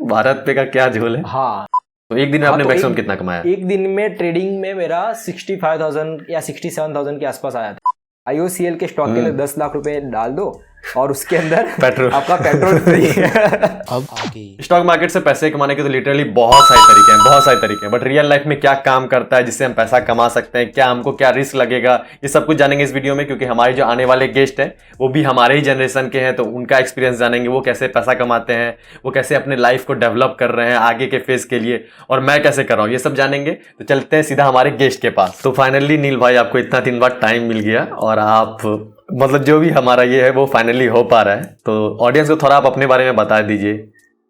भारत पे का क्या झोल है। हाँ, तो एक दिन में आपने मैक्सिमम कितना कमाया? एक दिन में ट्रेडिंग में मेरा 65,000 या 67,000 के आसपास आया था। IOCL के स्टॉक के अंदर 10 लाख रुपए डाल दो और उसके अंदर पेट्रोल, आपका पेट्रोल फ्री है। अब आगे स्टॉक मार्केट से पैसे कमाने के तो लिटरली बहुत सारे तरीके हैं, बट रियल लाइफ में क्या काम करता है जिससे हम पैसा कमा सकते हैं, क्या हमको क्या रिस्क लगेगा, ये सब कुछ जानेंगे इस वीडियो में। क्योंकि हमारे जो आने वाले गेस्ट हैं वो भी हमारे ही जनरेशन के हैं, तो उनका एक्सपीरियंस जानेंगे, वो कैसे पैसा कमाते हैं, वो कैसे अपने लाइफ को डेवलप कर रहे हैं आगे के फेज के लिए, और मैं कैसे कर रहा हूँ, ये सब जानेंगे। तो चलते हैं सीधा हमारे गेस्ट के पास। तो फाइनली नील भाई, आपको इतना दिन बाद टाइम मिल गया और आप मतलब जो भी हमारा ये है वो फाइनली हो पा रहा है। तो ऑडियंस को थोड़ा आप अपने बारे में बता दीजिए।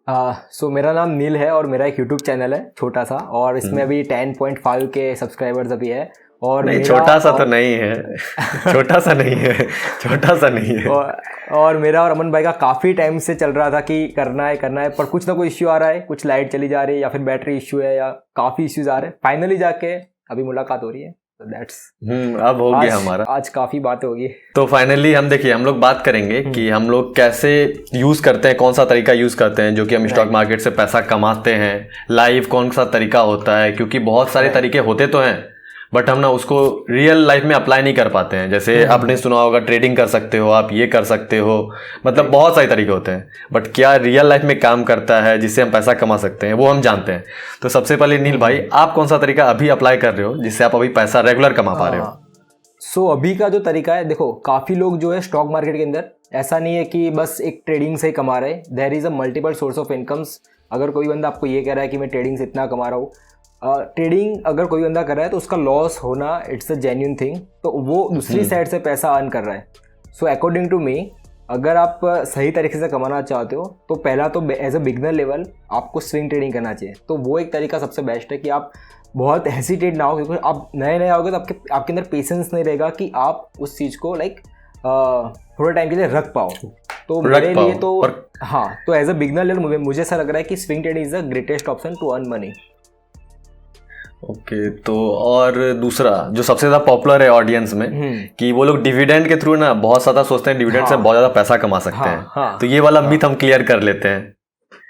सो मेरा नाम नील है और मेरा एक यूट्यूब चैनल है छोटा सा, और इसमें अभी 10.5 के सब्सक्राइबर्स अभी है। और नहीं, छोटा सा तो नहीं है, छोटा सा नहीं है, छोटा सा नहीं है। और मेरा और अमन भाई का काफ़ी टाइम से चल रहा था कि करना है, पर कुछ ना कुछ इश्यू आ रहा है, कुछ लाइट चली जा रही है या फिर बैटरी इश्यू है या काफ़ी इश्यूज आ रहे हैं। फाइनली जाके अभी मुलाकात हो रही है। दैट्स अब हो गया हमारा, आज काफ़ी बात होगी। तो फाइनली हम देखिए, हम लोग बात करेंगे कि हम लोग कैसे यूज़ करते हैं, कौन सा तरीका यूज़ करते हैं जो कि हम स्टॉक मार्केट से पैसा कमाते हैं। लाइव कौन सा तरीका होता है, क्योंकि बहुत सारे तरीके होते तो हैं बट हम ना उसको रियल लाइफ में अप्लाई नहीं कर पाते हैं। जैसे आपने सुना होगा ट्रेडिंग कर सकते हो, आप ये कर सकते हो, मतलब बहुत सारे तरीके होते हैं, बट क्या रियल लाइफ में काम करता है जिससे हम पैसा कमा सकते हैं वो हम जानते हैं। तो सबसे पहले नील भाई, आप कौन सा तरीका अभी अप्लाई कर रहे हो जिससे आप अभी पैसा रेगुलर कमा पा रहे हो? सो अभी का जो तरीका है, देखो काफ़ी लोग जो है स्टॉक मार्केट के अंदर, ऐसा नहीं है कि बस एक ट्रेडिंग से ही कमा रहे हैं। There is a multiple source of incomes. अगर कोई बंदा आपको ये कह रहा है कि मैं ट्रेडिंग से इतना कमा रहा हूँ, ट्रेडिंग अगर कोई बंदा कर रहा है तो उसका लॉस होना इट्स अ जेन्युइन थिंग, तो वो दूसरी साइड से पैसा अर्न कर रहा है। सो अकॉर्डिंग टू मी, अगर आप सही तरीके से कमाना चाहते हो तो पहला तो एज अ बिगनर लेवल आपको स्विंग ट्रेडिंग करना चाहिए। तो वो एक तरीका सबसे बेस्ट है कि आप बहुत हेसिटेट ना हो, क्योंकि आप नए आओगे तो आपके अंदर पेशेंस नहीं रहेगा कि आप उस चीज़ को थोड़ा टाइम के लिए रख पाओ। तो मेरे लिए तो हाँ, तो एज अ बिगनर लेवल मुझे ऐसा लग रहा है कि swing trading is the greatest option to earn money. Okay, तो और दूसरा जो सबसे ज़्यादा पॉपुलर है ऑडियंस में कि वो लोग डिविडेंड के थ्रू ना बहुत ज़्यादा सोचते हैं डिविडेंड से बहुत ज़्यादा पैसा कमा सकते हैं। तो ये वाला मिथ हम क्लियर कर लेते हैं।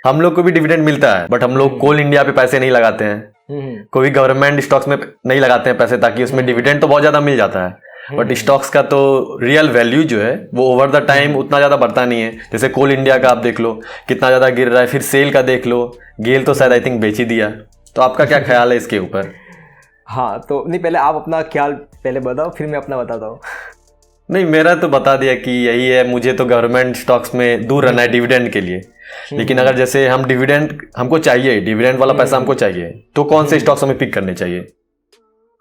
हम लोग को भी डिविडेंड मिलता है बट हम लोग कोल इंडिया पे पैसे नहीं लगाते हैं, कोई गवर्नमेंट स्टॉक्स में नहीं लगाते हैं पैसे, ताकि उसमें डिविडेंड तो बहुत ज़्यादा मिल जाता है बट स्टॉक्स का तो रियल वैल्यू जो है वो ओवर द टाइम उतना ज़्यादा बढ़ता नहीं है। जैसे कोल इंडिया का आप देख लो कितना ज़्यादा गिर रहा है, फिर सेल का देख लो, गेल तो शायद आई थिंक बेच ही दिया। तो आपका क्या ख्याल है इसके ऊपर? हाँ, तो नहीं, पहले आप अपना ख्याल पहले बताओ फिर मैं अपना बताता हूँ। नहीं, मेरा तो बता दिया कि यही है, मुझे तो गवर्नमेंट स्टॉक्स में दूर रहना है डिविडेंड के लिए। लेकिन अगर जैसे हम डिविडेंड हमको चाहिए, डिविडेंड वाला पैसा हमको चाहिए, तो कौन से स्टॉक्स हमें पिक करने चाहिए?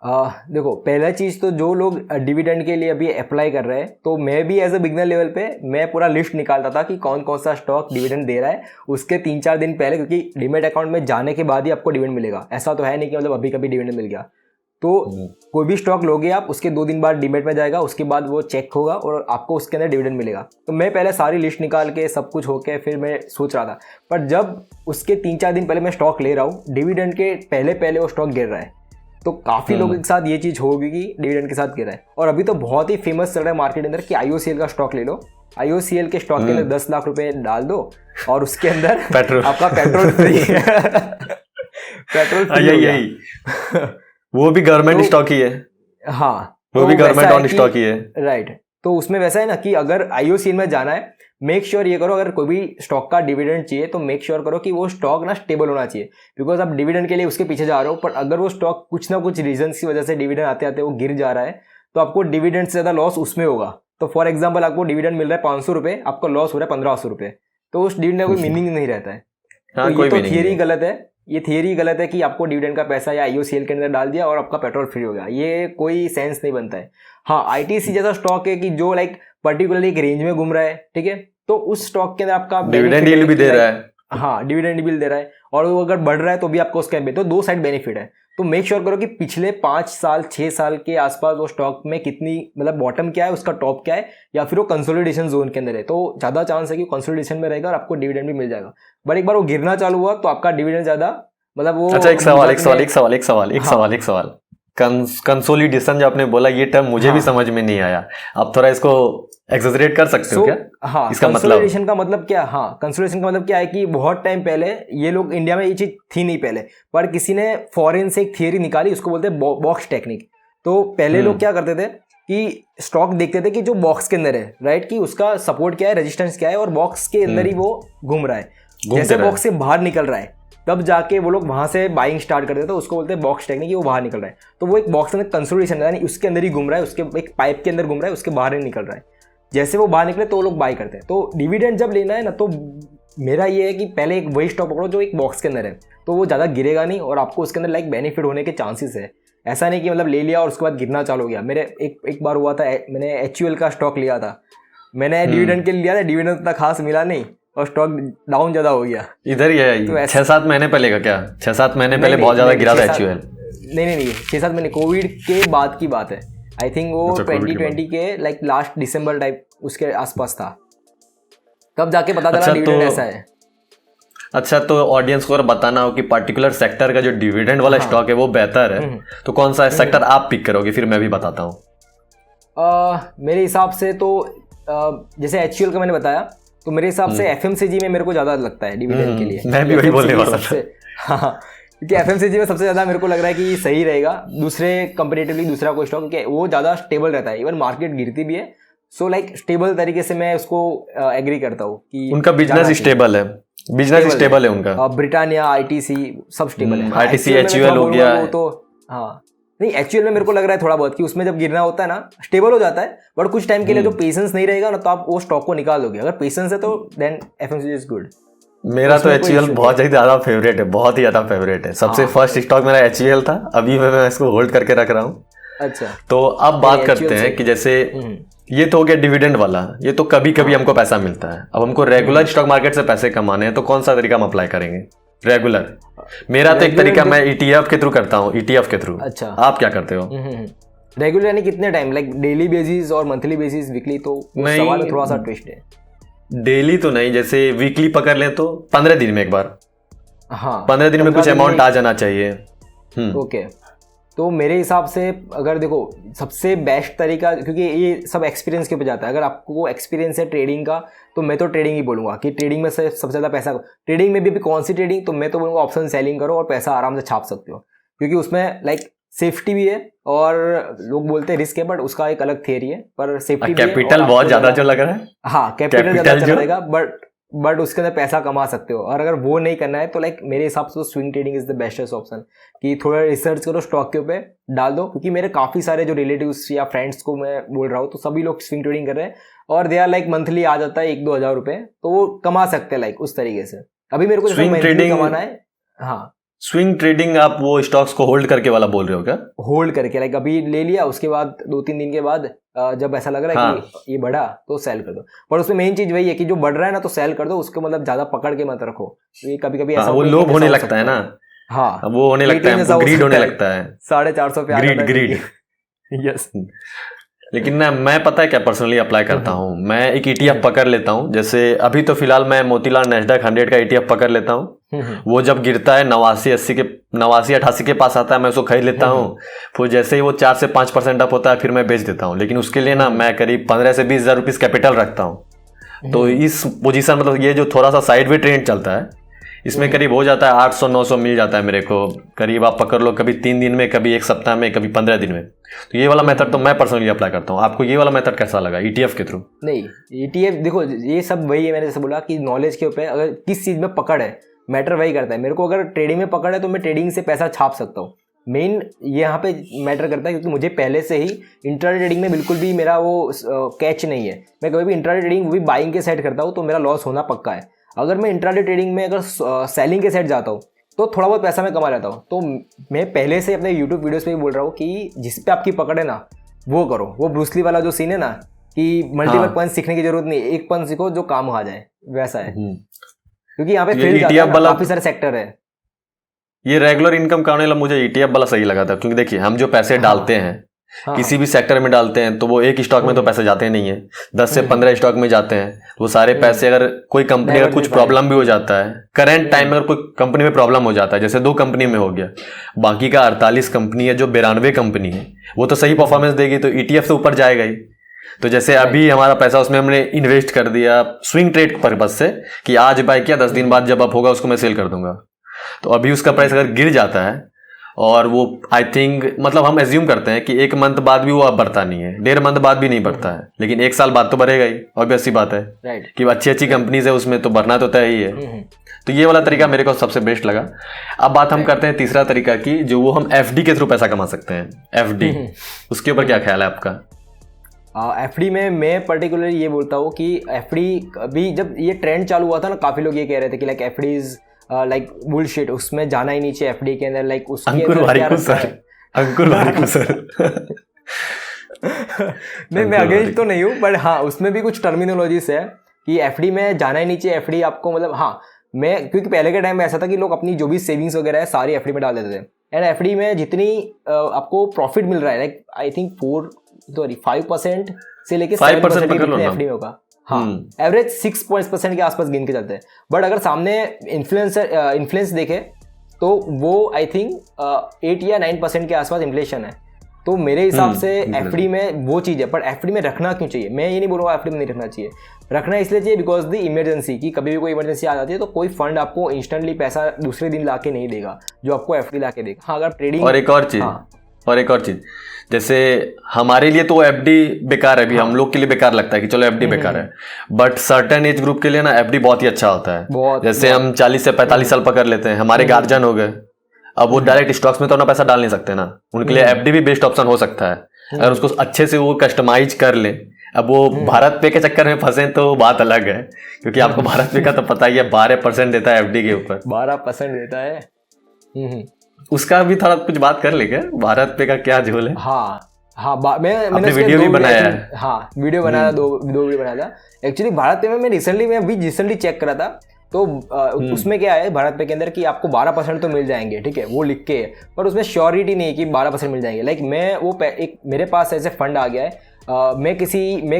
देखो, पहला चीज़ तो जो लोग डिविडेंड के लिए अभी अप्लाई कर रहे हैं, तो मैं भी एज अ बिगनर लेवल पे मैं पूरा लिस्ट निकालता था कि कौन कौन सा स्टॉक डिविडेंड दे रहा है उसके 3-4 दिन पहले, क्योंकि डीमेट अकाउंट में जाने के बाद ही आपको डिविडेंड मिलेगा। ऐसा तो है नहीं कि मतलब अभी कभी डिविडेंड मिल गया। तो कोई भी स्टॉक लोगे आप, उसके 2 दिन बाद डीमेट में जाएगा, उसके बाद वो चेक होगा और आपको उसके अंदर डिविडेंड मिलेगा। तो मैं पहले सारी लिस्ट निकाल के सब कुछ होके फिर मैं सोच रहा था, पर जब उसके 3-4 दिन पहले मैं स्टॉक ले रहा हूँ, डिविडेंड के पहले वो स्टॉक गिर रहा है, तो काफ़ी लोगों के साथ ये चीज़ होगी कि डिविडेंड के साथ गिरा है। और अभी तो बहुत ही फेमस चल रहा है मार्केट के अंदर कि IOCL का स्टॉक ले लो, IOCL के स्टॉक के अंदर 10 लाख रुपए डाल दो और उसके अंदर आपका पेट्रोल फ्री है। पेट्रोल फ्री यही वो भी गवर्नमेंट स्टॉक ही है। हाँ, वो भी गवर्नमेंट ऑन स्टॉक ही है, राइट। तो उसमें वैसा है ना कि अगर IOCL में जाना है, मेक श्योर ये करो, अगर कोई भी स्टॉक का डिविडेंड चाहिए तो मेक श्योर करो कि वो स्टॉक ना स्टेबल होना चाहिए। बिकॉज आप डिविडेंड के लिए उसके पीछे जा रहे हो, पर अगर वो स्टॉक कुछ ना कुछ रीजन की वजह से डिविडेंड आते आते वो गिर जा रहा है, तो आपको डिविडेंड से ज़्यादा लॉस उसमें होगा। तो फॉर एग्जाम्पल, आपको डिविडेंड मिल रहा है 500 रुपये, आपको लॉस हो रहा है 1500 रुपये, तो उस डिविडेंड का कोई मीनिंग नहीं रहता है। हाँ, तो ये तो थियरी गलत है, ये थियरी गलत है कि आपको डिविडेंड का पैसा या IOCL के अंदर डाल दिया और आपका पेट्रोल फ्री हो गया, ये कोई सेंस नहीं बनता है। हाँ, ITC जैसा स्टॉक है कि जो पर्टिकुलरली एक रेंज में घूम रहा है, ठीक है, तो उस स्टॉक के अंदर आपका डिविडेंड यील्ड भी दे रहा है। हाँ, डिविडेंड बिल दे रहा है और वो अगर बढ़ रहा है तो भी आपको उसका तो 2 साइड बेनिफिट है। तो मेक श्योर करो कि पिछले 5 साल 6 साल के आसपास वो स्टॉक में कितनी, मतलब बॉटम क्या है, उसका टॉप क्या है, या फिर वो कंसोलिडेशन जोन के अंदर है, तो ज़्यादा चांस है कि कंसोलिडेशन में रहेगा और आपको डिविडेंड भी मिल जाएगा। बट एक बार वो गिरना चालू हुआ तो आपका डिविडेंड ज़्यादा, मतलब वो। अच्छा, एक सवाल। कंसोलिडेशन जो आपने बोला, ये टर्म मुझे भी समझ में नहीं आया, आप थोड़ा इसको एक्सेजरेट कर सकते हो क्या? हाँ, इसका कंसोलिडेशन का मतलब क्या? हाँ, कंसोलिडेशन का मतलब क्या है कि बहुत टाइम पहले ये लोग, इंडिया में ये चीज थी नहीं पहले, पर किसी ने फॉरेन से एक थियरी निकाली, उसको बोलते हैं बॉक्स टेक्निक। तो पहले लोग क्या करते थे कि स्टॉक देखते थे कि जो बॉक्स के अंदर है, राइट, कि उसका सपोर्ट क्या है, रेजिस्टेंस क्या है, और बॉक्स के अंदर ही वो घूम रहा है। जैसे बॉक्स से बाहर निकल रहा है तब जाके वो लोग वहां से बाइंग स्टार्ट करते थे, तो उसको बोलते हैं बॉक्स टेक्निक, वो बाहर निकल रहा है। तो वो एक बॉक्स के अंदर कंसोलिडेशन, यानी उसके अंदर ही घूम रहा है, उसके एक पाइप के अंदर घूम रहा है, उसके बाहर नहीं निकल रहा है। जैसे वो बाहर निकले तो वो लोग बाई करते हैं। तो डिविडेंड जब लेना है ना, तो मेरा ये है कि पहले एक वही स्टॉक पकड़ो जो एक बॉक्स के अंदर है, तो वो ज़्यादा गिरेगा नहीं और आपको उसके अंदर लाइक बेनिफिट होने के चांसेस है। ऐसा नहीं कि मतलब ले लिया और उसके बाद गिरना चालू हो गया। मेरे एक बार हुआ था, मैंने HUL का स्टॉक लिया था, मैंने डिविडेंड के लिए लिया था, डिविडेंड उतना खास मिला नहीं और स्टॉक डाउन ज़्यादा हो गया। इधर ही है, तो 6-7 महीने पहले का क्या? 6-7 महीने पहले बहुत ज़्यादा गिरा था HUL। नहीं, 6-7 महीने, कोविड के बाद की बात है। आई थिंक वो 2020 के लाइक लास्ट दिसंबर टाइप उसके आसपास था, तब जाके पता चला डिविडेंड ऐसा है। अच्छा, तो ऑडियंस को अगर बताना हो कि पर्टिकुलर सेक्टर का जो डिविडेंड वाला स्टॉक है वो बेहतर है, तो कौन सा सेक्टर आप पिक करोगे? फिर मैं भी बताता हूँ। मेरे हिसाब से तो जैसे HUL का मैंने बताया, तो मेरे हिसाब से FMCG में मेरे को ज़्यादा लगता है डिविडेंड के लिए। मैं भी वही बोलने वाला था। हाँ, क्योंकि FMCG में सबसे ज़्यादा मेरे को लग रहा है कि सही रहेगा दूसरे कंपेरेटिवली, दूसरा कोई स्टॉक, क्योंकि वो ज़्यादा स्टेबल रहता है, इवन मार्केट गिरती भी है। सो लाइक स्टेबल तरीके से मैं उसको एग्री करता हूँ कि उनका बिजनेस स्टेबल है, बिजनेस स्टेबल है उनका। ब्रिटानिया, ITC सब स्टेबल है। ITC HUL हो गया तो हाँ, नहीं HUL में मेरे को लग रहा है थोड़ा बहुत कि उसमें जब गिरना होता है ना स्टेबल हो जाता है, बट कुछ टाइम के लिए जो पेशेंस नहीं रहेगा ना, तो आप वो स्टॉक को निकाल दोगे। अगर पेशेंस है तो देन FMCG इज गुड। मेरा तो HUL बहुत ही ज़्यादा फेवरेट है, बहुत ही ज़्यादा फेवरेट है। सबसे फर्स्ट स्टॉक मेरा HUL था, अभी मैं इसको होल्ड करके रख रहा हूँ। अच्छा, तो अब बात करते हैं कि जैसे ये तो हो गया डिविडेंड वाला, ये तो कभी कभी हमको पैसा मिलता है। अब हमको रेगुलर स्टॉक मार्केट से पैसे कमाने हैं, तो कौन सा तरीका हम अप्लाई करेंगे? रेगुलर मेरा तो एक तरीका मैं ETF के थ्रू करता हूँ, ETF के थ्रू। अच्छा, आप क्या करते हो? रेगुलर यानी कितने टाइम, लाइक डेली बेसिस और मंथली बेसिस, वीकली? तो सवाल में थोड़ा सा ट्विस्ट है। डेली तो नहीं, जैसे वीकली पकड़ लें तो 15 दिन में एक बार। हाँ, 15 दिन में कुछ अमाउंट आ जाना चाहिए। ओके, तो मेरे हिसाब से अगर देखो सबसे बेस्ट तरीका, क्योंकि ये सब एक्सपीरियंस के ऊपर जाता है, अगर आपको एक्सपीरियंस है ट्रेडिंग का, तो मैं तो ट्रेडिंग ही बोलूँगा कि ट्रेडिंग में से सबसे ज़्यादा पैसा, ट्रेडिंग में भी कौन सी ट्रेडिंग, तो मैं तो बोलूँगा ऑप्शन सेलिंग करो और पैसा आराम से छाप सकते हो, क्योंकि उसमें लाइक सेफ्टी भी है और लोग बोलते हैं रिस्क है, बट उसका एक अलग थियरी है, पर सेफ्टी भी है। कैपिटल बहुत ज़्यादा जो लग रहा है, हाँ कैपिटल ज़्यादा चला जाएगा, बट उसके अंदर पैसा कमा सकते हो। और अगर वो नहीं करना है तो लाइक मेरे हिसाब से swing trading is the bestest option, कि थोड़ा रिसर्च करो, स्टॉक के ऊपर डाल दो, क्योंकि मेरे काफ़ी सारे जो रिलेटिव्स या फ्रेंड्स को मैं बोल रहा हूँ, तो सभी लोग स्विंग ट्रेडिंग कर रहे हैं और दे आर लाइक मंथली आ जाता है 1-2 हज़ार रुपये, तो वो कमा सकते हैं लाइक उस तरीके से। अभी मेरे को स्विंग ट्रेडिंग कमाना है। हाँ, स्विंग ट्रेडिंग आप वो स्टॉक्स को होल्ड करके वाला बोल रहे हो क्या? होल्ड करके, लाइक अभी ले लिया, उसके बाद 2-3 दिन के बाद जब ऐसा लग रहा है कि ये बढ़ा तो सेल कर दो। पर उसमें मेन चीज वही है कि जो बढ़ रहा है ना तो सेल कर दो, उसको मतलब ज्यादा पकड़ के मत रखो। तो ये कभी कभी ऐसा वो लोभ होने लगता है ना। हाँ, वो होने लगता है, ग्रीड होने लगता है, 450 पे ग्रीड। यस, लेकिन ना मैं पता है क्या पर्सनली अप्लाई करता हूँ, मैं एक ETF पकड़ लेता हूँ। जैसे अभी तो फिलहाल मैं मोतीलाल नेस्डैक 100 का ETF पकड़ लेता हूँ। वो जब गिरता है 89-88 के पास आता है, मैं उसको खरीद लेता हूँ। फिर जैसे ही वो 4 से 5% अप होता है फिर मैं बेच देता हूँ। लेकिन उसके लिए ना मैं करीब 15 से 20 हज़ार रुपीज़ कैपिटल रखता हूँ। तो इस पोजीशन मतलब ये जो थोड़ा सा साइड वे ट्रेंड चलता है, इसमें करीब हो जाता है 800-900 मिल जाता है मेरे को। करीब आप पकड़ लो, कभी 3 दिन में, कभी 1 सप्ताह में, कभी 15 दिन में। तो ये वाला मेथड तो मैं पर्सनली अप्लाई करता हूँ। आपको ये वाला मेथड कैसा लगा ETF के थ्रू? नहीं, ETF देखो ये सब वही है, मैंने जैसे बोला कि नॉलेज के ऊपर अगर किस चीज़ में पकड़ है, मैटर वही करता है। मेरे को अगर ट्रेडिंग में पकड़ है तो मैं ट्रेडिंग से पैसा छाप सकता हूँ, मेन ये यहाँ पे मैटर करता है, क्योंकि मुझे पहले से ही इंट्राडे ट्रेडिंग में बिल्कुल भी मेरा वो कैच नहीं है। मैं कभी भी इंट्राडे ट्रेडिंग भी बाइंग के साइड करता हूँ तो मेरा लॉस होना पक्का है। अगर मैं इंट्राडे ट्रेडिंग में अगर सेलिंग के साइड जाता हूँ तो थोड़ा बहुत पैसा मैं कमा लेता हूँ। तो मैं पहले से अपने यूट्यूब वीडियोस पे भी बोल रहा हूँ कि जिस पे आपकी पकड़ है ना वो करो। वो ब्रूसली वाला जो सीन है ना कि मल्टीपल पंच सीखने की जरूरत नहीं, एक पंच सीखो जो काम आ जाए, वैसा है। क्योंकि यहाँ पे फील्ड काफी सारे सेक्टर है। ये रेगुलर इनकम करने वाला मुझे ETF वाला सही लगा था, क्योंकि देखिए हम जो पैसे डालते हैं किसी भी सेक्टर में डालते हैं तो वो एक स्टॉक में तो पैसे जाते नहीं है, 10 से 15 स्टॉक में जाते हैं। वो सारे पैसे अगर कोई कंपनी का कुछ प्रॉब्लम भी हो जाता है, करंट टाइम में अगर कोई कंपनी में प्रॉब्लम हो जाता है, जैसे 2 कंपनी में हो गया, बाकी का 48 कंपनी है जो 92 कंपनी है, वो तो सही परफॉर्मेंस देगी तो ETF से ऊपर जाएगा ही। तो जैसे अभी हमारा पैसा उसमें हमने इन्वेस्ट कर दिया स्विंग ट्रेड पर्पज से कि आज बाय किया, 10 दिन बाद जब अप होगा उसको मैं सेल कर दूंगा, तो अभी उसका प्राइस अगर गिर जाता है और वो आई थिंक मतलब हम एज्यूम करते हैं कि 1 मंथ बाद भी वो अब बढ़ता नहीं है, 1.5 मंथ बाद भी नहीं बढ़ता है, लेकिन 1 साल बाद तो बढ़ेगा ही, ऑब्वियस सी बात है कि अच्छी अच्छी कंपनीज है उसमें तो बढ़ना तो तय ही है। तो ये वाला तरीका मेरे को सबसे बेस्ट लगा। अब बात हम करते हैं तीसरा तरीका की, जो वो हम FD के थ्रू पैसा कमा सकते हैं। FD उसके ऊपर क्या ख्याल है आपका? FD में मैं पर्टिकुलरली ये बोलता हूँ कि FD अभी जब ये ट्रेंड चालू हुआ था ना, काफी लोग ये कह रहे थे कि like FD is like bullshit, उसमें जाना ही नहीं चाहिए FD के अंदर, लाइक उसके अंकुर वारिकू सर नहीं, मैं अगेंस्ट तो नहीं हूँ, बट हाँ उसमें भी कुछ टर्मिनोलॉजीज है कि FD में जाना ही नहीं चाहिए। FD आपको मतलब हाँ, मैं क्योंकि पहले के टाइम में ऐसा था कि लोग अपनी जो भी सेविंग्स वगैरह है सारी FD में डाल देते थे, एंड FD में जितनी आपको प्रॉफिट मिल रहा है लाइक आई थिंक 5% से लेके 7% FD में होगा। हाँ, एवरेज 6% के आसपास गिन के चलते हैं। बट अगर सामने इन्फ्लुएंस देखे तो वो आई थिंक 8 या 9% के आसपास इन्फ्लेशन है। तो मेरे हिसाब से FD में वो चीज़ है, पर FD में रखना क्यों चाहिए? मैं ये नहीं बोल रहा हूँ FD में नहीं रखना चाहिए, रखना इसलिए चाहिए बिकॉज द इमरजेंसी, की कभी भी कोई इमरजेंसी आ जाती है तो कोई फंड आपको इंस्टेंटली पैसा दूसरे दिन ला के नहीं देगा जो आपको FD ला के देगा। हाँ, अगर ट्रेडिंग और एक और चीज़ जैसे हमारे लिए तो FD बेकार है, अभी हम लोग के लिए बेकार लगता है कि चलो FD बेकार है, बट सर्टेन एज ग्रुप के लिए ना FD बहुत ही अच्छा होता है। जैसे हम 40 से 45 साल पकड़ लेते हैं, हमारे गार्जियन हो गए, अब वो डायरेक्ट स्टॉक्स में तो अपना पैसा डाल नहीं सकते ना, उनके लिए FD भी बेस्ट ऑप्शन हो सकता है अगर उसको अच्छे से वो कस्टमाइज कर ले। अब वो भारत पे के चक्कर में फंसे तो बात अलग है, क्योंकि आपको भारत पे का तो पता ही है 12% देता है FD के ऊपर, 12% देता है। उसका भी थोड़ा कुछ बात कर लेंगे, भारत पे का क्या झोल है। हाँ, मैंने वीडियो भी बनाया है। हाँ, वीडियो बनाया था, दो वीडियो बनाया था एक्चुअली। भारत पे में मैं रिसेंटली चेक करा था, तो उसमें क्या है भारत पे के अंदर कि आपको 12% तो मिल जाएंगे, ठीक है, वो लिख के, पर उसमें श्योरिटी नहीं है कि 12% मिल जाएंगे। लाइक मैं वो एक मेरे पास ऐसे फंड आ गया है, मैं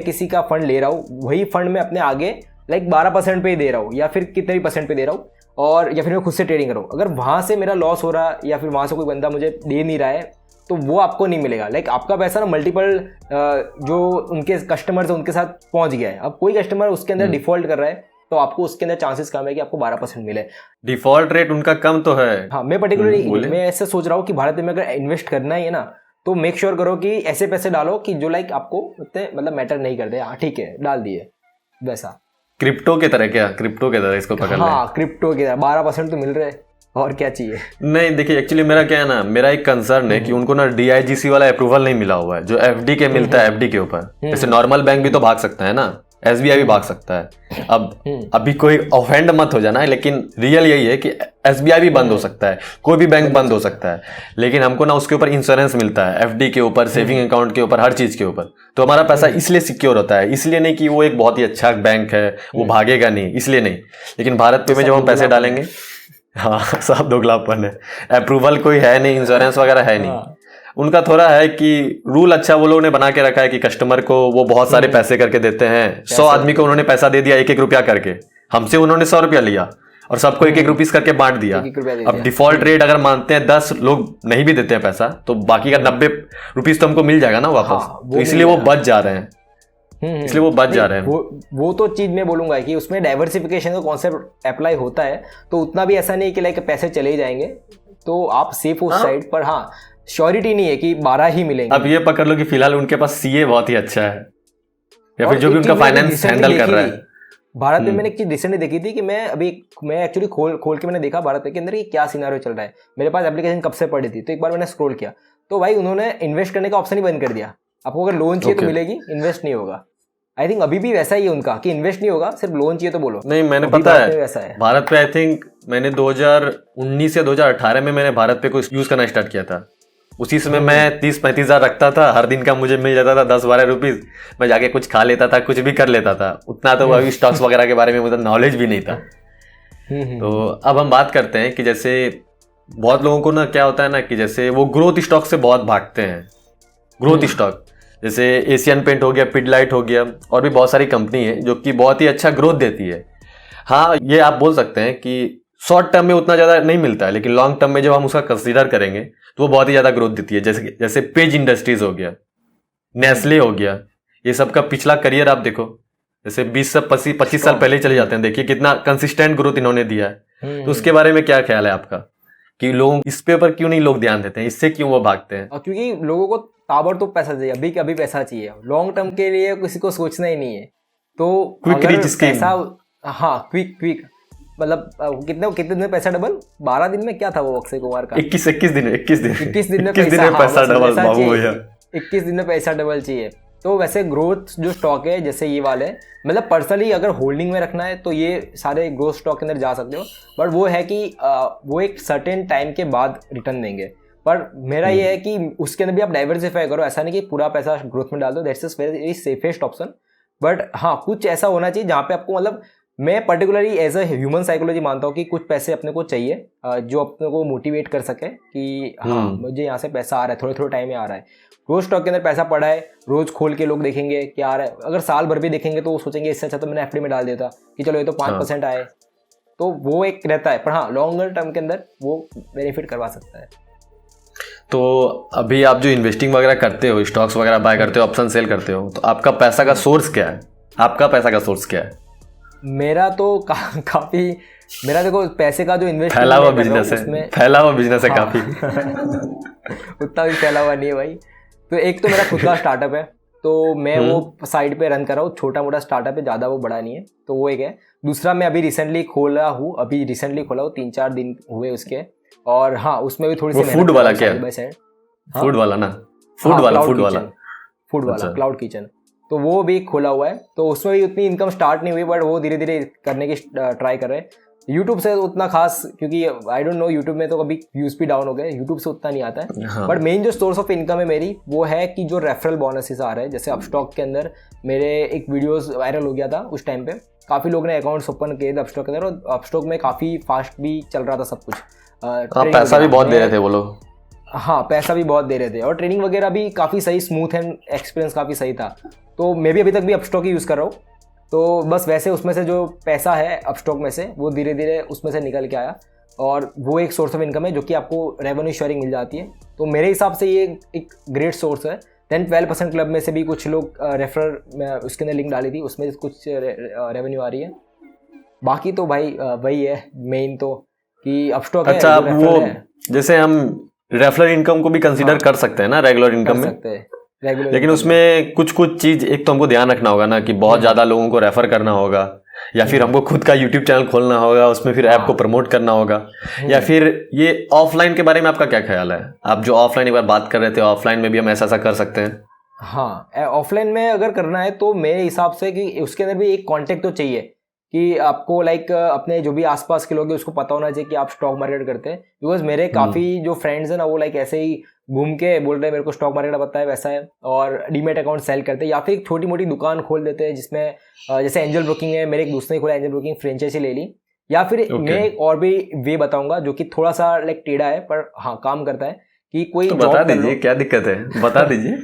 किसी का फंड ले रहा हूँ, वही फंड में अपने आगे लाइक 12% पे ही दे रहा हूँ या फिर कितने भी % पे दे रहा हूँ, और या फिर मैं खुद से ट्रेडिंग कर रहा हूँ। अगर वहाँ से मेरा लॉस हो रहा है या फिर वहाँ से कोई बंदा मुझे दे नहीं रहा है तो वो आपको नहीं मिलेगा। लाइक आपका पैसा ना मल्टीपल जो उनके कस्टमर्स हैं उनके साथ पहुँच गया है। अब कोई कस्टमर उसके अंदर डिफॉल्ट कर रहा है तो आपको उसके अंदर चांसेस कम है कि आपको 12% मिले। डिफॉल्ट रेट उनका कम तो है। हाँ, मैं पर्टिकुलरली मैं ऐसे सोच रहा हूँ कि भारत में अगर इन्वेस्ट करना ही है ना तो मेक श्योर करो कि ऐसे पैसे डालो कि जो लाइक आपको उतने मतलब मैटर नहीं करते। हाँ ठीक है, डाल दिए वैसा क्रिप्टो की तरह। क्या क्रिप्टो की तरह इसको पकड़ ले। हाँ, क्रिप्टो की तरह 12% तो मिल रहे हैं, और क्या चाहिए। नहीं देखिए, एक्चुअली मेरा क्या है ना, मेरा एक कंसर्न है कि उनको ना DIGC वाला अप्रूवल नहीं मिला हुआ है जो FD के मिलता है FD के ऊपर। जैसे नॉर्मल बैंक भी तो भाग सकता है ना, SBI भी भाग सकता है। अब अभी कोई ऑफेंड मत हो जाना, लेकिन रियल यही है कि SBI भी बंद हो सकता है, कोई भी बैंक बंद हो सकता है, लेकिन हमको ना उसके ऊपर इंश्योरेंस मिलता है, FD के ऊपर, सेविंग अकाउंट के ऊपर, हर चीज के ऊपर। तो हमारा पैसा इसलिए सिक्योर होता है, इसलिए नहीं कि वो एक बहुत ही अच्छा बैंक है, वो भागेगा नहीं, इसलिए नहीं। लेकिन भारत पे में जब हम पैसे डालेंगे, हाँ सब दोगलापन है, अप्रूवल कोई है नहीं, इंश्योरेंस वगैरह है नहीं। उनका थोड़ा है कि रूल अच्छा वो लोगों ने बना के रखा है कि कस्टमर को वो बहुत सारे पैसे करके देते हैं। 100 आदमी को उन्होंने पैसा दे दिया 1-1 रुपया करके, हमसे उन्होंने 100 रुपया लिया और सबको 1-1 रुपीस करके बांट दिया। अब डिफॉल्ट रेट अगर मानते हैं 10 लोग नहीं भी देते हैं पैसा, तो बाकी का 90 रुपीस तो हमको मिल जाएगा ना वापस। तो इसलिए वो बच जा रहे हैं, इसलिए वो बच जा रहे हैं। वो तो चीज मैं बोलूंगा कि उसमें डाइवर्सिफिकेशन का कॉन्सेप्ट अप्लाई होता है, तो उतना भी ऐसा नहीं कि लाइक पैसे चले ही जाएंगे, तो आप सेफ उस साइड पर। हाँ, श्योरिटी नहीं है कि 12 ही मिलेंगे। अब ये पकड़ लो कि फिलहाल उनके पास CA बहुत ही अच्छा है, या फिर जो भी उनका फाइनेंस हैंडल कर रहा है। भारत में मैंने एक चीज रिसेंटली देखी थी कि मैं एक्चुअली खोल के मैंने देखा भारत पे के अंदर कि क्या सिनारियो चल रहा है। मेरे पास एप्लीकेशन कब से पड़ी थी, तो एक बार मैंने स्क्रॉल किया तो भाई उन्होंने इन्वेस्ट करने का ऑप्शन ही बंद कर दिया। आपको अगर लोन चाहिए तो मिलेगी, इन्वेस्ट नहीं होगा। आई थिंक अभी भी वैसा ही है उनका कि इन्वेस्ट नहीं होगा, सिर्फ लोन चाहिए तो बोलो। नहीं, मैंने पता है वैसा है भारत पे। आई थिंक मैंने 2019 या 2018 में मैंने भारत पे कुछ यूज करना स्टार्ट किया था। उसी समय मैं 30-35 हज़ार रखता था, हर दिन का मुझे मिल जाता था 10-12 रुपीज। मैं जाके कुछ खा लेता था, कुछ भी कर लेता था। उतना तो अभी स्टॉक्स वगैरह के बारे में मुझे नॉलेज भी नहीं था। तो अब हम बात करते हैं कि जैसे बहुत लोगों को ना क्या होता है ना कि जैसे वो ग्रोथ स्टॉक से बहुत भागते हैं, ग्रोथ स्टॉक, जैसे एशियन पेंट हो गया, पिडलाइट हो गया, और भी बहुत सारी कंपनी है जो कि बहुत ही अच्छा ग्रोथ देती है। हाँ, ये आप बोल सकते हैं कि शॉर्ट टर्म में उतना ज़्यादा नहीं मिलता है, लेकिन लॉन्ग टर्म में जब हम उसका कंसीडर करेंगे तो वो बहुत ही ज़्यादा ग्रोथ देती है। जैसे जैसे पेज इंडस्ट्रीज हो गया, नेस्ले हो गया, ये सब का पिछला करियर आप देखो, जैसे 20 से 25 साल पहले चले जाते हैं, देखिए कितना कंसिस्टेंट ग्रोथ इन्होंने दिया है। तो उसके बारे में क्या ख्याल है आपका कि लोग इस पे पर क्यों नहीं लोग ध्यान देते हैं, इससे क्यों वो भागते हैं? क्योंकि लोगों को ताबड़तोब पैसा चाहिए, अभी के अभी पैसा चाहिए, लॉन्ग टर्म के लिए किसी को सोचना ही नहीं है। तो क्विक रिच स्कीम, पैसा, हाँ क्विक मतलब कितने दिन में पैसा डबल, 12 दिन में क्या था वो अक्षय कुमार का, 21 दिन में 21 दिन में पैसा डबल बाबू भैया, 21 दिन में पैसा डबल चाहिए। तो वैसे ग्रोथ जो स्टॉक है जैसे ये वाले, मतलब पर्सनली अगर होल्डिंग में रखना है तो ये सारे ग्रोथ स्टॉक के अंदर जा सकते हो, बट वो है कि वो एक सर्टेन टाइम के बाद रिटर्न देंगे। पर मेरा ये है कि उसके अंदर भी आप डाइवर्सिफाई करो, ऐसा नहीं कि पूरा पैसा ग्रोथ में डाल दो, that's is very safest option. But हाँ, कुछ ऐसा होना चाहिए जहाँ पे आपको, मतलब मैं particularly as a human psychology मानता हूँ कि कुछ पैसे अपने को चाहिए जो अपने को मोटिवेट कर सके कि हाँ मुझे यहाँ से पैसा आ रहा है, थोड़े थोड़े टाइम में आ रहा है। रोज स्टॉक के अंदर पैसा पड़ा है, रोज खोल के लोग देखेंगे क्या आ रहा है, अगर साल भर भी देखेंगे तो वो सोचेंगे इससे अच्छा तो मैंने एफडी में डाल दिया था कि चलो ये तो 5% आए, तो वो एक रहता है। पर हाँ, लॉन्गर टर्म के अंदर वो बेनिफिट करवा सकता है। तो अभी आप जो इन्वेस्टिंग वगैरह करते हो, स्टॉक्स वगैरह बाय करते हो, ऑप्शन सेल करते हो, तो आपका पैसा का सोर्स क्या है? आपका पैसा का सोर्स क्या है? मेरा तो काफी, मेरा देखो पैसे का जो इन्वेस्ट फैला हुआ बिजनेस है, फैला हुआ बिजनेस है काफी। उतना भी फैला हुआ नहीं है भाई। तो एक तो मेरा खुद का स्टार्टअप है, तो मैं वो साइड पे रन कर रहा हूँ, छोटा मोटा स्टार्टअप है, ज़्यादा वो बड़ा नहीं है, तो वो एक है। दूसरा मैं अभी रिसेंटली खोला हूँ 3-4 दिन हुए उसके, और हाँ उसमें भी थोड़ी सी फूड वाला क्या है? फूड वाला ना, फूड वाला क्लाउड किचन, तो वो भी खोला हुआ है। तो उसमें भी उतनी इनकम स्टार्ट नहीं हुई, बट वो धीरे धीरे करने की ट्राई कर रहे हैं। यूट्यूब से उतना खास, क्योंकि आई डोंट नो, यूट्यूब में तो कभी व्यूज भी डाउन हो गए, यूट्यूब से उतना नहीं आता है। हाँ। बट मेन जो सोर्स ऑफ इनकम है मेरी वो है कि जो रेफरल बोनसेस आ रहे हैं, जैसे अपस्टॉक के अंदर मेरे एक वीडियोस वायरल हो गया था उस टाइम पे, काफ़ी लोग ने अकाउंट्स ओपन किए थे अपस्टॉक के अंदर, और अपस्टॉक में काफ़ी फास्ट भी चल रहा था सब कुछ, पैसा भी बहुत दे रहे थे वो लोग। हाँ, पैसा भी बहुत दे रहे थे, और ट्रेनिंग वगैरह भी काफ़ी सही, स्मूथ एंड एक्सपीरियंस काफ़ी सही था। तो मैं भी अभी तक भी अपस्टॉक ही यूज़ कर रहा हूँ। तो बस वैसे उसमें से जो पैसा है अपस्टॉक में से, वो धीरे धीरे उसमें से निकल के आया, और वो एक सोर्स ऑफ इनकम है जो कि आपको रेवेन्यू शेयरिंग मिल जाती है। तो मेरे हिसाब से ये एक ग्रेट सोर्स है। 10-12% क्लब में से भी कुछ लोग रेफर उसके अंदर लिंक डाली थी, उसमें कुछ रेवेन्यू आ रही है। बाकी तो भाई वही है मेन, तो कि अपस्टॉक है। अच्छा, वो जैसे हम रेफरल इनकम को भी कंसीडर कर सकते हैं ना रेगुलर इनकम में, लेकिन उसमें कुछ चीज एक तो हमको ध्यान रखना होगा ना कि बहुत ज्यादा लोगों को रेफर करना होगा, या फिर हमको खुद का यूट्यूब चैनल खोलना होगा, उसमें फिर ऐप को प्रमोट करना होगा, या फिर ये ऑफलाइन के बारे में आपका क्या ख्याल है? आप जो ऑफलाइन एक बार बात कर रहे थे, ऑफलाइन में भी हम ऐसा कर सकते हैं? हाँ, ऑफलाइन में अगर करना है तो मेरे हिसाब से कि उसके अंदर भी एक कॉन्टेक्ट तो चाहिए कि आपको लाइक अपने जो भी आसपास के लोग हैं उसको पता होना चाहिए कि आप स्टॉक मार्केट करते हैं। बिकॉज मेरे काफ़ी जो फ्रेंड्स हैं ना, वो लाइक ऐसे ही घूम के बोल रहे हैं मेरे को स्टॉक मार्केट पता है, वैसा है, और डीमेट अकाउंट सेल करते हैं, या फिर एक छोटी मोटी दुकान खोल देते हैं जिसमें जैसे एंजल ब्रोकिंग है, मेरे एक दोस्त ने खोला एंजल ब्रोकिंग, फ्रेंचाइजी ले ली। या फिर मैं एक और भी वे बताऊंगा जो कि थोड़ा सा लाइक टेढ़ा है, पर हाँ काम करता है, कि कोई तो बता दीजिए क्या दिक्कत है, बता दीजिए।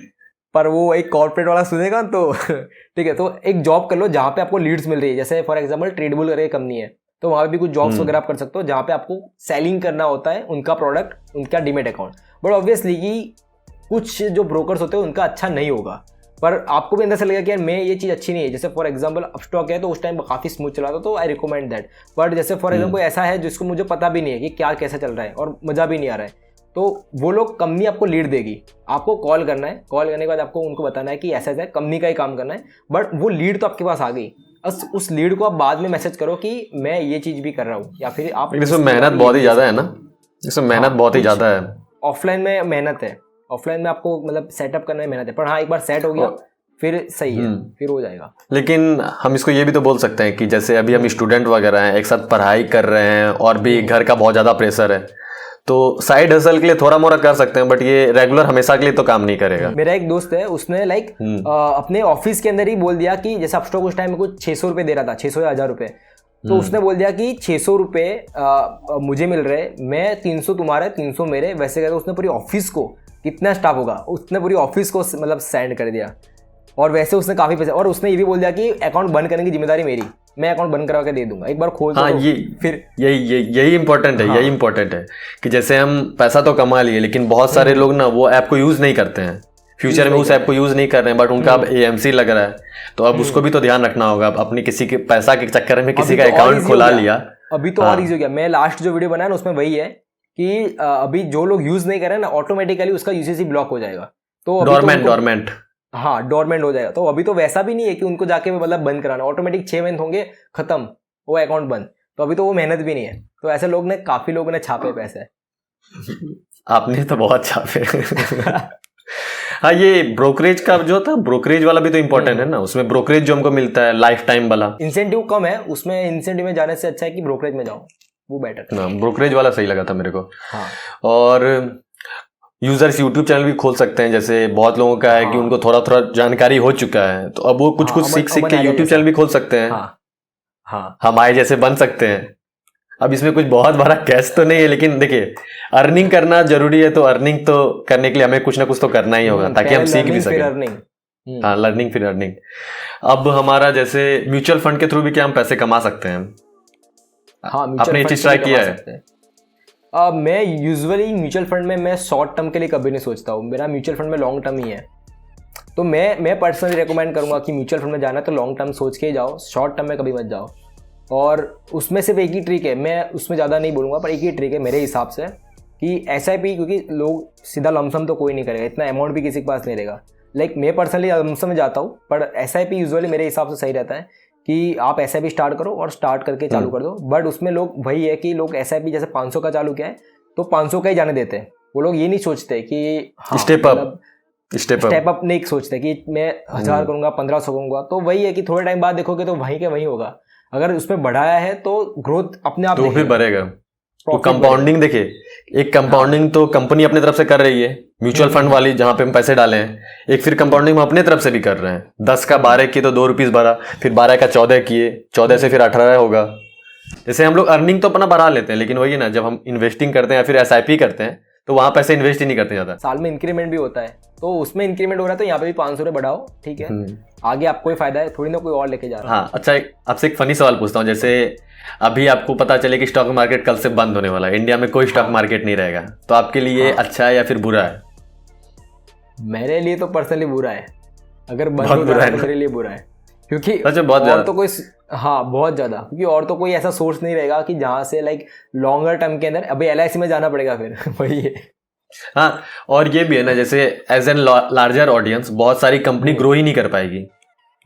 पर वो एक कॉर्पोरेट वाला सुनेगा तो ठीक है, तो एक जॉब कर लो जहाँ पे आपको लीड्स मिल रही है, जैसे फॉर एग्जांपल ट्रेडबुल करके कंपनी है, तो वहाँ पे भी कुछ जॉब्स वगैरह आप कर सकते हो जहाँ पे आपको सेलिंग करना होता है उनका प्रोडक्ट, उनका डीमेट अकाउंट। बट ऑब्वियसली कि कुछ जो ब्रोकर्स होते हैं उनका अच्छा नहीं होगा, पर आपको भी अंदर से लगेगा कि यार मैं ये चीज़ अच्छी नहीं है। जैसे फॉर एग्जांपल अपस्टॉक है तो उस टाइम काफ़ी स्मूथ चला था, तो आई रिकमेंड दैट। बट जैसे फॉर एग्जांपल ऐसा है जिसको मुझे पता भी नहीं है कि क्या कैसा चल रहा है और मज़ा भी नहीं आ रहा है, तो वो लोग कंपनी आपको लीड देगी, आपको कॉल करना है, कॉल करने के बाद आपको उनको बताना है कि ऐसा है, कंपनी का ही काम करना है। बट वो लीड तो आपके पास आ गई, उस लीड को आप बाद में मैसेज करो कि मैं ये चीज़ भी कर रहा हूँ, या फिर आप इसमें मेहनत बहुत ही ज़्यादा है ना, इसमें मेहनत बहुत ही ज़्यादा है। ऑफलाइन में मेहनत है, ऑफलाइन में आपको मतलब सेटअप करने में मेहनत है, पर हाँ एक बार सेट हो गया फिर सही है, फिर हो जाएगा। लेकिन हम इसको ये भी तो बोल सकते हैं कि जैसे अभी हम स्टूडेंट वगैरह हैं, एक साथ पढ़ाई कर रहे हैं और भी घर का बहुत ज़्यादा प्रेशर है, तो साइड हसल के लिए थोड़ा मोड़ा कर सकते हैं, बट ये रेगुलर हमेशा के लिए तो काम नहीं करेगा। मेरा एक दोस्त है, उसने लाइक अपने ऑफिस के अंदर ही बोल दिया कि जैसे अपस्टॉक उस टाइम में कुछ 600 रुपये दे रहा था, 600 या 1000 रुपये, तो उसने बोल दिया कि 600 रुपये मुझे मिल रहे, मैं 300 तुम्हारे 300 मेरे, वैसे कहते उसने पूरी ऑफिस को कितना स्टाफ होगा, उसने पूरी ऑफिस को मतलब सेंड कर दिया। और वैसे उसने काफ़ी पैसे, और उसने ये भी बोल दिया कि अकाउंट बंद करने की जिम्मेदारी मेरी, मैं अकाउंट बंद करवा के दे दूंगा, एक बार खोल हाँ, दो ये फिर यही इंपॉर्टेंट है। यही इंपॉर्टेंट है कि जैसे हम पैसा तो कमा लिए, लेकिन बहुत सारे लोग ना वो ऐप को यूज नहीं करते हैं, फ्यूचर में उस ऐप को यूज नहीं कर रहे हैं, बट उनका अब AMC लग रहा है, तो अब उसको भी तो ध्यान रखना होगा। अपनी किसी के पैसा के चक्कर में किसी का अकाउंट खुला लिया, अभी तो और इजी हो गया। मैं लास्ट जो वीडियो बनाया ना उसमें वही है कि अभी जो लोग यूज नहीं कर रहे हैं ना, ऑटोमेटिकली उसका UCC ब्लॉक हो जाएगा। तो डोरमेंट हाँ, डोरमेंट हो जाएगा। तो अभी तो वैसा भी नहीं है कि उनको जाके मतलब बंद कराना, ऑटोमेटिक 6 महीने होंगे, खत्म वो अकाउंट बंद। तो अभी तो वो मेहनत भी नहीं है। तो ऐसे लोग ने, काफी लोगों ने छापे पैसे। आपने तो बहुत छापे। हाँ, ये ब्रोकरेज का जो था, ब्रोकरेज वाला भी तो इम्पोर्टेंट है ना। उसमें ब्रोकरेज जो हमको मिलता है लाइफ टाइम वाला, इंसेंटिव कम है उसमें। इंसेंटिव में जाने से अच्छा है कि ब्रोकरेज में जाओ, वो बेटर ना। ब्रोकरेज वाला सही लगा था मेरे को। हाँ। और यूजर्स यूट्यूब चैनल भी खोल सकते हैं। जैसे बहुत लोगों का है कि उनको थोड़ा थोड़ा जानकारी हो चुका है, तो अब वो कुछ सीख के यूट्यूब चैनल भी खोल सकते हैं। हाँ, हमारे जैसे बन सकते हैं। अब इसमें कुछ बहुत बड़ा कैश तो नहीं है, लेकिन देखिए अर्निंग करना जरूरी है, तो अर्निंग तो करने के लिए हमें कुछ ना कुछ तो करना ही होगा, ताकि हम सीख भी सकें। हाँ, लर्निंग फिर अर्निंग। अब हमारा जैसे म्यूचुअल फंड के थ्रू भी क्या हम पैसे कमा सकते हैं? हाँ, आपने ये चीज ट्राई किया है? मैं यूजुअली म्यूचुअल फंड में मैं शॉर्ट टर्म के लिए कभी नहीं सोचता हूँ। मेरा म्यूचुअल फंड में लॉन्ग टर्म ही है। तो मैं पर्सनली रेकमेंड करूँगा कि म्यूचुअल फंड में जाना है तो लॉन्ग टर्म सोच के ही जाओ, शॉर्ट टर्म में कभी मत जाओ। और उसमें सिर्फ एक ही ट्रिक है, मैं उसमें ज़्यादा नहीं बोलूँगा, पर एक ही ट्रिक है मेरे हिसाब से कि SIP, क्योंकि लोग सीधा लमसम तो कोई नहीं करेगा, इतना अमाउंट भी किसी के पास नहीं रहेगा। लाइक मैं पर्सनली लमसम में जाता हूँ, पर SIP यूजुअली मेरे हिसाब से सही रहता है कि आप SIP स्टार्ट करो और स्टार्ट करके चालू कर दो। बट उसमें लोग वही है कि लोग SIP जैसे 500 का चालू किया है तो 500 का ही जाने देते हैं। वो लोग ये नहीं सोचते कि स्टेप अप नहीं सोचते कि मैं 1000 करूंगा, 1500 करूंगा। तो वही है कि थोड़े टाइम बाद देखोगे तो वहीं के वहीं होगा। अगर उसमें बढ़ाया है तो ग्रोथ अपने आप तो फिर बढ़ेगा। तो कंपाउंडिंग देखिए, एक कंपाउंडिंग तो कंपनी अपने तरफ से कर रही है, म्यूचुअल फंड वाली जहां पे हम पैसे डाले हैं। एक फिर कंपाउंडिंग हम अपने तरफ से भी कर रहे हैं। 10 का 12 किए तो 2 रुपीज बढ़ा, फिर 12 का 14 किए, 14 से फिर 18 होगा। जैसे हम लोग अर्निंग तो अपना बढ़ा लेते हैं, लेकिन वही ना, जब हम इन्वेस्टिंग करते हैं या फिर SIP करते हैं तो वहां पैसे इन्वेस्ट ही नहीं करते ज्यादा। साल में इंक्रीमेंट भी होता है, तो उसमें इंक्रीमेंट हो रहा है तो यहाँ पे भी 500 रुपये बढ़ाओ, ठीक है। आगे आपको ही फायदा है, थोड़ी ना कोई और लेके जा रहा है। हाँ, अच्छा, आपसे एक फनी सवाल पूछता हूँ। जैसे अभी आपको पता चले कि स्टॉक मार्केट कल से बंद होने वाला है, इंडिया में कोई स्टॉक मार्केट नहीं रहेगा, तो आपके लिए अच्छा है या फिर बुरा है? मेरे लिए तो पर्सनली बुरा है। अगर बंद हो जाए तो मेरे लिए बुरा है, क्योंकि और तो कोई, हाँ बहुत ज्यादा, क्योंकि और तो कोई ऐसा सोर्स नहीं रहेगा कि जहाँ से लाइक लॉन्गर टर्म के अंदर अभी LIC में जाना पड़ेगा फिर। वही है। हाँ, और ये भी है ना, जैसे एज एन लार्जर ऑडियंस बहुत सारी कंपनी ग्रो ही नहीं कर पाएगी।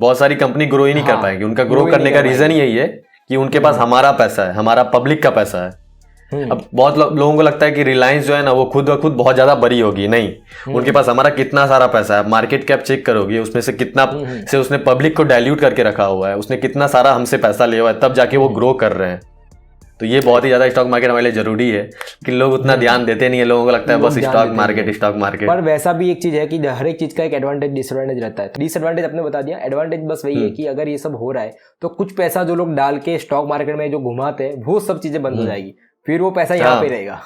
बहुत सारी कंपनी ग्रो ही नहीं कर पाएगी। उनका ग्रो करने का रीजन यही है कि उनके पास हमारा पैसा है, हमारा पब्लिक का पैसा है। अब बहुत लोगों को लगता है कि रिलायंस जो है ना वो खुद ब खुद बहुत ज्यादा बड़ी होगी। नहीं, उनके पास हमारा कितना सारा पैसा है। मार्केट कैप चेक करोगे, उसमें से कितना से उसने पब्लिक को डाइल्यूट करके रखा हुआ है, उसने कितना सारा हमसे पैसा लिया हुआ है, तब जाके वो ग्रो कर रहे हैं। तो ये बहुत ही ज्यादा स्टॉक मार्केट हमारे लिए जरूरी है कि लोग उतना ध्यान देते नहीं है। लोगों को लगता है बस स्टॉक मार्केट। पर वैसा भी एक चीज है कि हर एक चीज का एक एडवांटेज डिसएडवांटेज रहता है। डिसएडवांटेज आपने बता दिया, एडवांटेज बस वही है कि अगर ये सब हो रहा है तो कुछ पैसा जो लोग डाल के स्टॉक मार्केट में जो घुमाते हैं वो सब चीजें बंद हो जाएगी, फिर वो पैसा यहाँ पे रहेगा।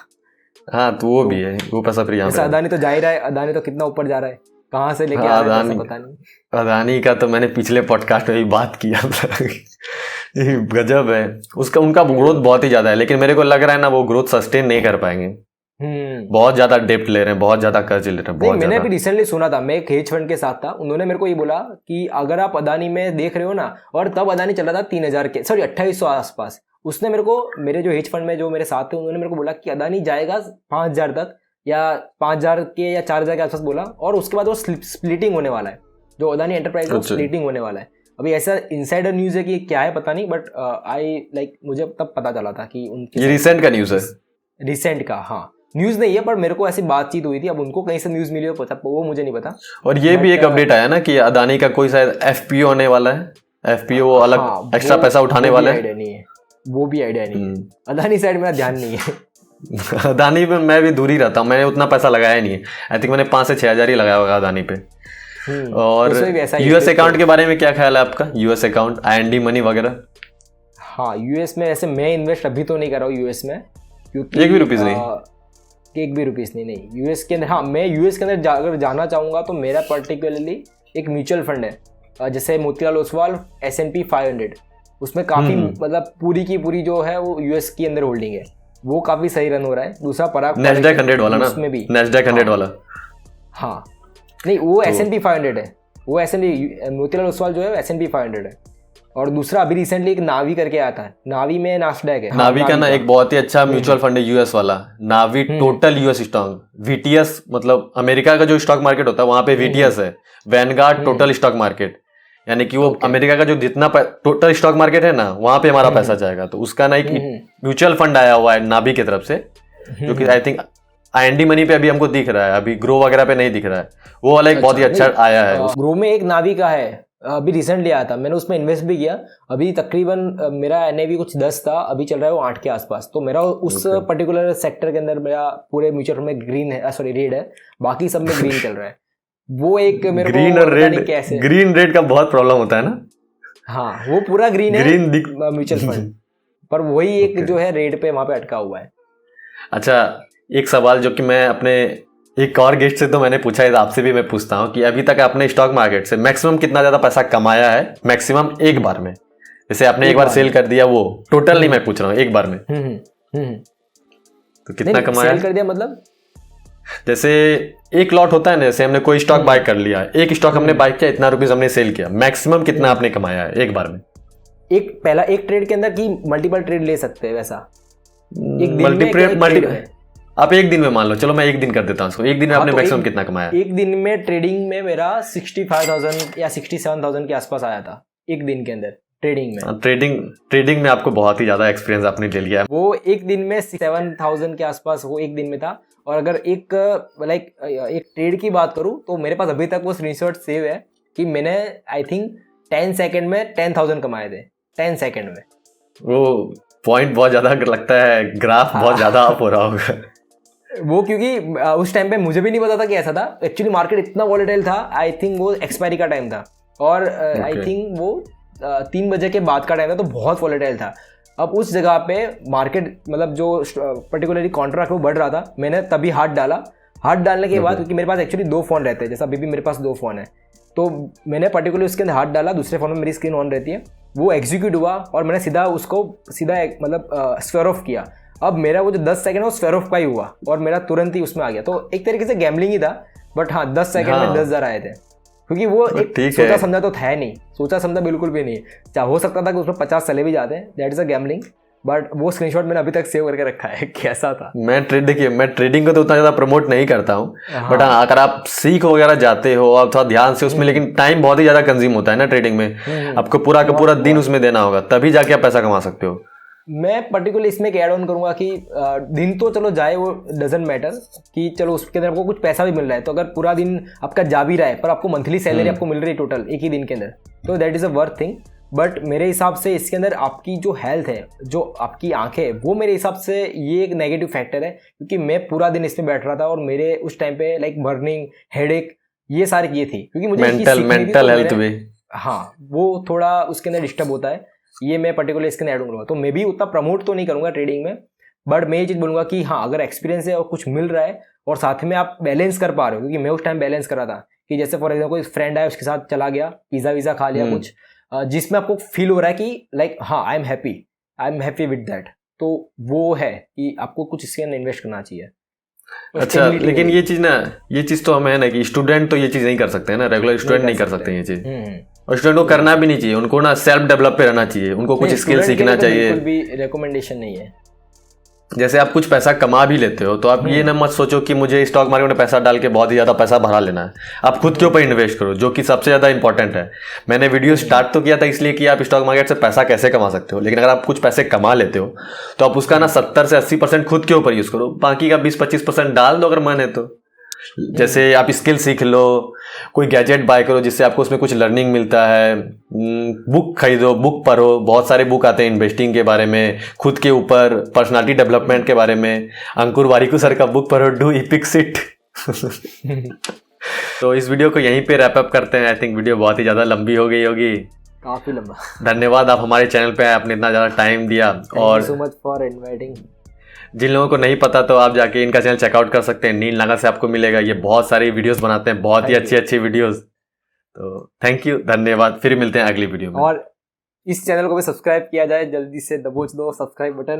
हाँ, तो वो भी है, वो पैसा फिर यहाँ पे। अदानी तो जा ही रहा है, अदानी तो कितना ऊपर जा रहा है, कहाँ से लेके आ रहा है पता नहीं। अदानी का तो मैंने पिछले पॉडकास्ट में भी बात किया था। गजब है उसका, उनका ग्रोथ बहुत ही ज्यादा है, लेकिन मेरे को लग रहा है ना वो ग्रोथ सस्टेन नहीं कर पाएंगे। बहुत ज्यादा डेप्ट ले रहे हैं, बहुत ज्यादा कर्ज ले रहे हैं। मैंने अभी रिसेंटली सुना था, मैं एक हेज फंड के साथ था, उन्होंने मेरे को ये बोला कि अगर आप अदानी में देख रहे हो ना, और तब अदानी चला था 3000 के, सॉरी 2800 आसपास। उसने मेरे को, मेरे जो हेज फंड में जो मेरे साथ थे, उन्होंने मेरे को बोला कि अदानी जाएगा 5000 तक, या 5000 के या 4000 के आसपास बोला, और उसके बाद वो स्प्लिटिंग होने वाला है, जो अदानी एंटरप्राइज है स्प्लिटिंग होने वाला है। अभी ऐसा इनसाइडर न्यूज है कि क्या है पता नहीं, बट मुझे तब पता चला था कि उनके, ये रिसेंट का न्यूज है, रिसेंट का, हाँ न्यूज नहीं है, पर मेरे को ऐसी बातचीत हुई थी। अब उनको कहीं से न्यूज मिली हो पता, वो मुझे नहीं पता। और ये भी एक अपडेट आया ना कि अदानी का कोई शायद FPO होने वाला है, FPO अलग एक्स्ट्रा पैसा उठाने वाला है। वो भी आइडिया नहीं है। अदानी साइड मेरा ध्यान नहीं है। अदानी पे मैं भी दूर ही रहता हूँ, मैंने उतना पैसा लगाया नहीं है। आई थिंक मैंने 5 से 6 हज़ार ही लगाया होगा अदानी पे। और US अकाउंट के बारे में क्या ख्याल है आपका? US अकाउंट, IND मनी वगैरह? हाँ, US में ऐसे मैं इन्वेस्ट अभी तो नहीं कर रहा हूँ US में, क्योंकि 1 भी रुपीज नहीं। एक भी रुपीस नहीं यूएस के अंदर। हाँ, मैं यूएस के अंदर अगर जाना चाहूँगा तो मेरा पर्टिकुलरली एक म्यूचुअल फंड है, जैसे मोतीलाल ओसवाल S&P 500, उसमें काफ़ी मतलब पूरी की पूरी जो है वो यूएस के अंदर होल्डिंग है, वो काफ़ी सही रन हो रहा है। दूसरा पराग Nasdaq 100 वाला ना, उसमें भी Nasdaq 100 वाला। हाँ नहीं, वो S&P 500 है, वो S&P मोतीलाल ओसवाल जो है S&P 500 है। और दूसरा अभी रिसेंटली एक नावी करके आया था, नावी में नास्डैक है। नावी का ना एक बहुत ही अच्छा म्यूचुअल फंड है यूएस वाला, नावी टोटल यूएस स्टॉक, वीटीएस, मतलब अमेरिका का जो स्टॉक मार्केट होता है वहां पे वीटीएस है, वैनगार्ड टोटल स्टॉक मार्केट, यानी कि वो अमेरिका का जो जितना टोटल स्टॉक मार्केट है ना वहां पे हमारा पैसा जाएगा। तो उसका ना एक म्यूचुअल फंड आया हुआ है नावी की तरफ से, जो कि आई थिंक IND मनी पे अभी हमको दिख रहा है, अभी ग्रो वगैरह पे नहीं दिख रहा है। वो वाला एक बहुत ही अच्छा आया है। ग्रो में एक नावी का है, अभी रिसेंटली आया था, मैंने उसमें इन्वेस्ट भी किया। अभी तकरीबन मेरा NAV कुछ 10 था, अभी चल रहा है वो 8 के आसपास। तो मेरा उस पर्टिकुलर सेक्टर के अंदर मेरा पूरे म्यूचुअल फंड में ग्रीन है, सॉरी रेड है, बाकी सब में ग्रीन चल रहा है। वो एक मेरे ग्रीन और रेड, कैसे ग्रीन रेड का बहुत प्रॉब्लम होता है ना। हाँ, वो पूरा ग्रीन है म्यूचुअल फंड, पर वही एक जो है रेड पे वहां पे अटका हुआ है। अच्छा, एक सवाल जो कि मैं अपने एक और गेस्ट से तो मैंने पूछा है, आपसे भी मैं पूछता हूँ कि अभी तक आपने स्टॉक मार्केट से मैक्सिमम कितना ज्यादा पैसा कमाया है, मैक्सिमम एक बार में? जैसे आपने एक बार सेल कर दिया, वो टोटल नहीं मैं पूछ रहा हूँ, एक बार में तो कितना कमाया? सेल कर दिया मतलब जैसे एक लॉट होता है ना, जैसे हमने कोई स्टॉक बाय कर लिया, एक स्टॉक हमने बाय किया, इतना रुपीस हमने सेल किया, मैक्सिमम कितना आपने कमाया है एक बार में? पहला एक ट्रेड के अंदर की मल्टीपल ट्रेड ले सकते हैं वैसा? एक दिन में आप एक दिन में मान लो, चलो मैं एक दिन कर देता हूँ उसको, एक दिन में आपने मैक्सिमम कितना कमाया? एक दिन में ट्रेडिंग में मेरा 65,000 या 67,000 के आसपास आया था एक दिन के अंदर ट्रेडिंग में। ट्रेडिंग में आपको बहुत ही ज्यादा एक्सपीरियंस आपने ले लिया है। वो एक दिन में 7,000 के आसपास वो एक दिन में था। और अगर एक ट्रेड की बात करूँ तो मेरे पास अभी तक वो स्क्रीनशॉट सेव है कि मैंने आई थिंक 10 सेकेंड में 10,000 कमाए थे, 10 सेकेंड में। वो पॉइंट बहुत ज्यादा लगता है, ग्राफ बहुत ज्यादा अप हो रहा होगा। वो क्योंकि उस टाइम पे मुझे भी नहीं पता था कि ऐसा था, एक्चुअली मार्केट इतना वॉलेटाइल था। आई थिंक वो एक्सपायरी का टाइम था और आई थिंक वो 3 बजे के बाद का टाइम था, तो बहुत वॉलेटाइल था। अब उस जगह पे मार्केट मतलब जो पर्टिकुलरली कॉन्ट्रैक्ट वो बढ़ रहा था, मैंने तभी हाथ डाला। हाथ डालने के बाद, क्योंकि मेरे पास एक्चुअली 2 फ़ोन रहते हैं, जैसा अभी भी मेरे पास 2 फ़ोन है, तो मैंने पर्टिकुलर उसके अंदर हाथ डाला, दूसरे फ़ोन में मेरी स्क्रीन ऑन रहती है, वो एग्जीक्यूट हुआ और मैंने सीधा मतलब स्क्वायर ऑफ किया। अब मेरा वो जो 10 सेकंड वो स्क्वायर ऑफ का ही हुआ और मेरा तुरंत ही उसमें आ गया। तो एक तरीके से गैम्बलिंग ही था, बट हाँ 10 सेकंड में 10,000 आए थे, क्योंकि वो एक सोचा समझा तो था नहीं, सोचा समझा बिल्कुल भी नहीं। चाहे हो सकता था कि उसमें 50 चले भी जाते हैं, that is a gambling, but वो स्क्रीनशॉट मैंने अभी तक सेव करके रखा है कैसा था। मैं ट्रेडिंग को तो उतना ज्यादा प्रमोट नहीं करता हूँ, बट हाँ अगर आप सीख वगैरह जाते हो आप थोड़ा ध्यान से उसमें, लेकिन टाइम बहुत ही ज्यादा कंज्यूम होता है ना ट्रेडिंग में, आपको पूरा का पूरा दिन उसमें देना होगा, तभी जाके आप पैसा कमा सकते हो। मैं पर्टिकुलर इसमें एक ऐड ऑन करूंगा कि दिन तो चलो जाए, वो डजंट मैटर कि चलो उसके अंदर आपको कुछ पैसा भी मिल रहा है, तो अगर पूरा दिन आपका जा भी रहा है पर आपको मंथली सैलरी आपको मिल रही है टोटल एक ही दिन के अंदर, तो that is a worth thing. But मेरे हिसाब से इसके अंदर आपकी जो हेल्थ है, जो आपकी आंखें है, वो मेरे हिसाब से ये एक नेगेटिव फैक्टर है, क्योंकि मैं पूरा दिन इसमें बैठ रहा था और मेरे उस टाइम पे लाइक बर्निंग, हेडेक, ये सारी चीजें थी, क्योंकि मुझे मेंटल हेल्थ भी, हाँ वो थोड़ा उसके अंदर डिस्टर्ब होता है। ये मैं पर्टिकुलर इसके अंदर ऐड करूँगा, तो मैं भी उतना प्रमोट तो नहीं करूँगा ट्रेडिंग में, बट मैं ये चीज़ बोलूँगा कि हाँ अगर एक्सपीरियंस है और कुछ मिल रहा है और साथ में आप बैलेंस कर पा रहे हो, क्योंकि मैं उस टाइम बैलेंस कर रहा था कि जैसे फॉर एग्जाम्पल कोई फ्रेंड आया, उसके साथ चला गया, पिज़्ज़ा वीज़ा खा लिया कुछ, जिसमें आपको फील हो रहा है कि लाइक हाँ I am happy with that, तो वो है कि आपको कुछ इसके अंदर इन्वेस्ट करना चाहिए। अच्छा, लेकिन ये चीज़ तो हमें है ना कि स्टूडेंट तो ये चीज़ नहीं कर सकते हैं ना, रेगुलर स्टूडेंट नहीं कर सकते ये चीज़, और स्टूडेंट को करना भी नहीं चाहिए, उनको ना सेल्फ डेवलप पे रहना चाहिए, उनको कुछ स्किल सीखना चाहिए। बिल्कुल भी रिकमेंडेशन नहीं है। जैसे आप कुछ पैसा कमा भी लेते हो तो आप ये ना मत सोचो कि मुझे स्टॉक मार्केट में पैसा डाल के बहुत ही ज़्यादा पैसा भरा लेना है, आप खुद के ऊपर इन्वेस्ट करो, जो कि सबसे ज़्यादा इंपॉर्टेंट है। मैंने वीडियो स्टार्ट तो किया था इसलिए कि आप स्टॉक मार्केट से पैसा कैसे कमा सकते हो, लेकिन अगर आप कुछ पैसे कमा लेते हो तो आप उसका ना 70 से 80% खुद के ऊपर यूज़ करो, बाकी का 20-25% डाल दो अगर मन है तो। जैसे आप स्किल सीख लो, कोई गैजेट बाय करो जिससे आपको उसमें कुछ लर्निंग मिलता है, बुक खरीदो, बुक पढ़ो, बहुत सारे बुक आते हैं इन्वेस्टिंग के बारे में, खुद के ऊपर, पर्सनालिटी डेवलपमेंट के बारे में। अंकुर वारिकू सर का बुक पढ़ो, डू इपिक्स इट। तो इस वीडियो को यहीं पे रैप अप करते हैं। आई थिंक वीडियो बहुत ही ज़्यादा लंबी हो गई होगी, काफ़ी लंबा। धन्यवाद आप हमारे चैनल पे आए, आपने इतना ज़्यादा टाइम दिया, और सो मच फॉर इनवाइटिंग। जिन लोगों को नहीं पता तो आप जाके इनका चैनल चेकआउट कर सकते हैं, नील नागा से आपको मिलेगा। ये बहुत सारी वीडियोस बनाते हैं, बहुत ही अच्छी अच्छी वीडियोस। तो थैंक यू, धन्यवाद। फिर मिलते हैं अगली वीडियो में। और इस चैनल को भी सब्सक्राइब किया जाए, जल्दी से दबोच दो सब्सक्राइब बटन।